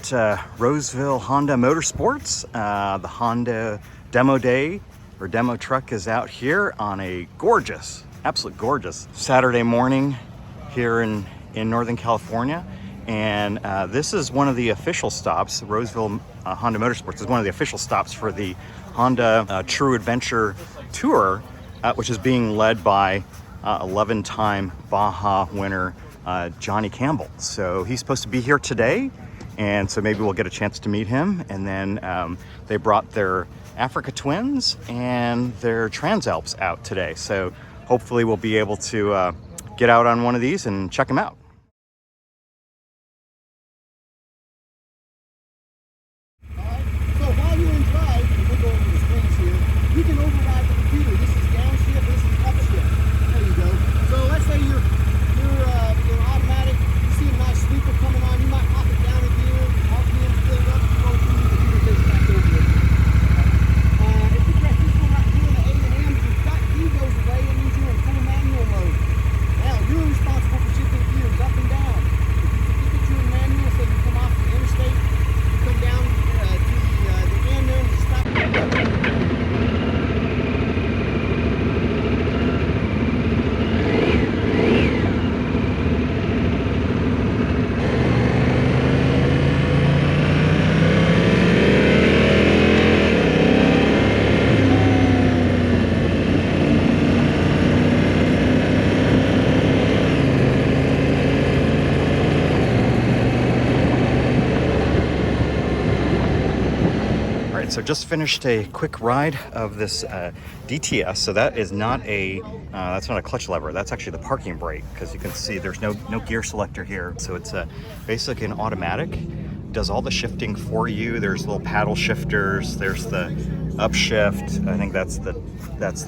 at Roseville Honda Motorsports. The Honda demo day or demo truck is out here on a gorgeous, absolute gorgeous Saturday morning here in Northern California. And this is one of the official stops. Roseville Honda Motorsports is one of the official stops for the Honda True Adventure Tour, which is being led by 11-time Baja winner Johnny Campbell. So he's supposed to be here today, and so maybe we'll get a chance to meet him. And then they brought their Africa Twins and their Transalps out today. So hopefully we'll be able to get out on one of these and check them out. So while you're in drive, we'll go over the screens here, you can override the computer. This is downshift, this is upshift. There you go. So let's say you're automatic, you see a nice sweeper coming on, you might pop it down a gear, RPM's filled up, you go through, the computer takes back over it. If you press this one right here in the A&M, your dot key goes away, it means you're in full manual mode. Now you're responsible for shifting gears up and down. If you get your manual, so you come off the interstate, you come down to the end there and you stop. So just finished a quick ride of this DTS. So that is not that's not a clutch lever. That's actually the parking brake, because you can see there's no gear selector here. So it's basically an automatic. Does all the shifting for you. There's little paddle shifters. There's the upshift. I think that's the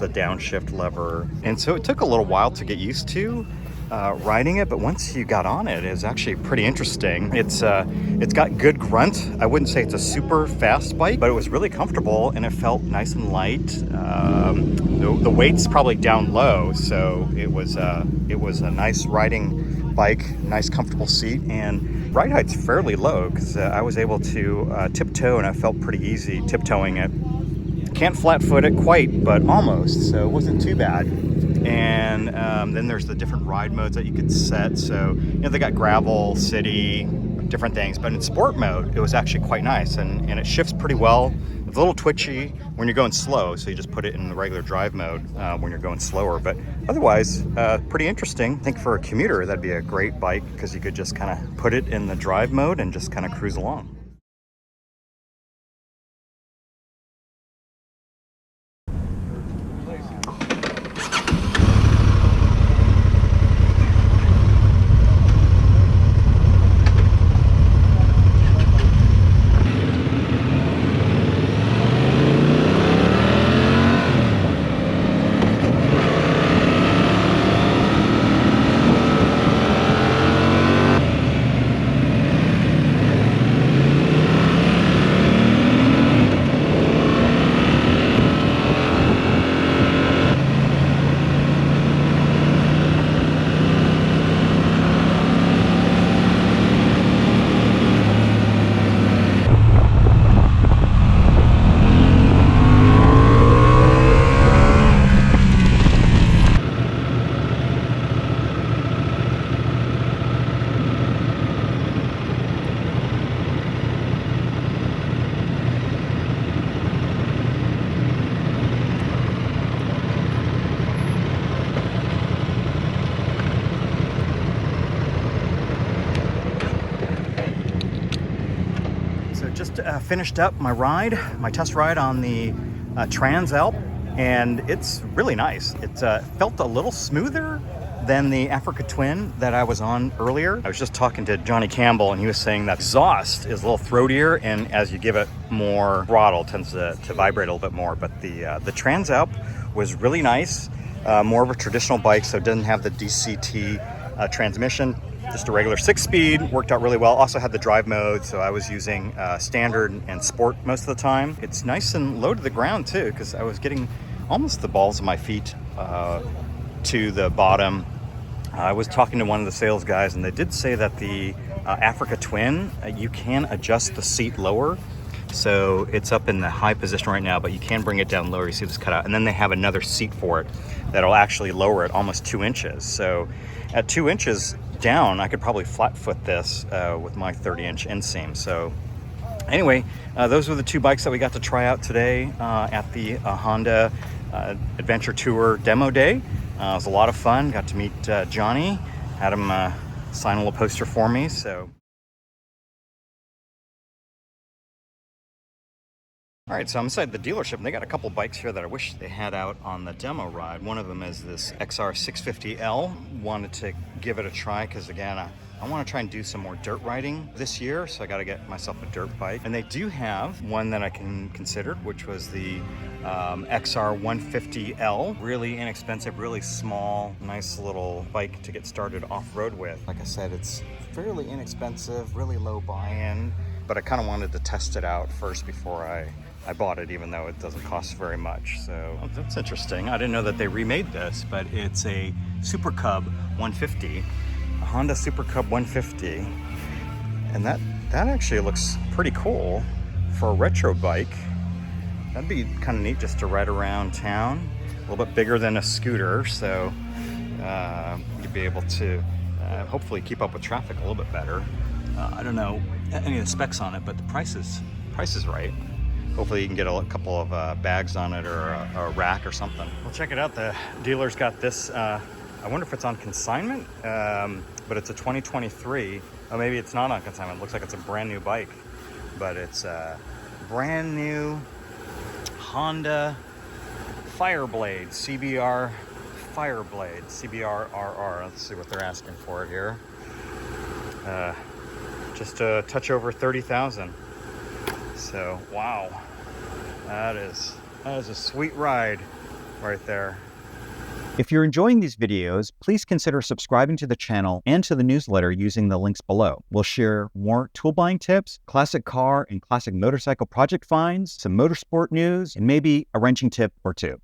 downshift lever. And so it took a little while to get used to riding it, but once you got on it, it's actually pretty interesting. It's got good grunt. I wouldn't say it's a super fast bike, but it was really comfortable and it felt nice and light. The weight's probably down low, so it was a nice riding bike, nice comfortable seat, and ride height's fairly low because I was able to tiptoe, and I felt pretty easy tiptoeing it. Can't flat foot it quite, but almost, so it wasn't too bad. And then there's the different ride modes that you could set. So, they got gravel, city, different things. But in sport mode, it was actually quite nice. And it shifts pretty well. It's a little twitchy when you're going slow. So you just put it in the regular drive mode when you're going slower. But otherwise, pretty interesting. I think for a commuter, that'd be a great bike because you could just kind of put it in the drive mode and just kind of cruise along. Just finished up my test ride on the Transalp, and it's really nice. It felt a little smoother than the Africa Twin that I was on earlier. I was just talking to Johnny Campbell, and he was saying that exhaust is a little throatier, and as you give it more throttle, it tends to vibrate a little bit more. But the Transalp was really nice, more of a traditional bike, so it doesn't have the DCT transmission. Just a regular 6-speed, worked out really well. Also had the drive mode, so I was using standard and sport most of the time. It's nice and low to the ground too, because I was getting almost the balls of my feet to the bottom. I was talking to one of the sales guys, and they did say that the Africa Twin, you can adjust the seat lower. So it's up in the high position right now, but you can bring it down lower. You see this cutout. And then they have another seat for it that'll actually lower it almost 2 inches. So at 2 inches down, I could probably flat foot this with my 30-inch inseam. So anyway, those were the 2 bikes that we got to try out today at the Honda Adventure Tour Demo Day. It was a lot of fun. Got to meet Johnny, had him sign a little poster for me. So. All right, so I'm inside the dealership, and they got a couple bikes here that I wish they had out on the demo ride. One of them is this XR650L. Wanted to give it a try because, again, I want to try and do some more dirt riding this year, so I got to get myself a dirt bike. And they do have one that I considered, which was the XR150L. Really inexpensive, really small, nice little bike to get started off-road with. Like I said, it's fairly inexpensive, really low buy-in, but I kind of wanted to test it out first before I bought it, even though it doesn't cost very much. So that's interesting. I didn't know that they remade this, but it's a Super Cub 150, a Honda Super Cub 150. And that actually looks pretty cool for a retro bike. That'd be kind of neat just to ride around town. A little bit bigger than a scooter, so you'd be able to hopefully keep up with traffic a little bit better. I don't know any of the specs on it, but the price is right. Hopefully you can get a couple of bags on it, or a rack or something. We'll check it out. The dealer's got this, I wonder if it's on consignment, but it's a 2023. Oh, maybe it's not on consignment. It looks like it's a brand new bike, but it's a brand new Honda Fireblade, CBR Fireblade, CBR-RR. Let's see what they're asking for it here. Just a touch over 30,000. So, wow, that is a sweet ride right there. If you're enjoying these videos, please consider subscribing to the channel and to the newsletter using the links below. We'll share more tool buying tips, classic car and classic motorcycle project finds, some motorsport news, and maybe a wrenching tip or two.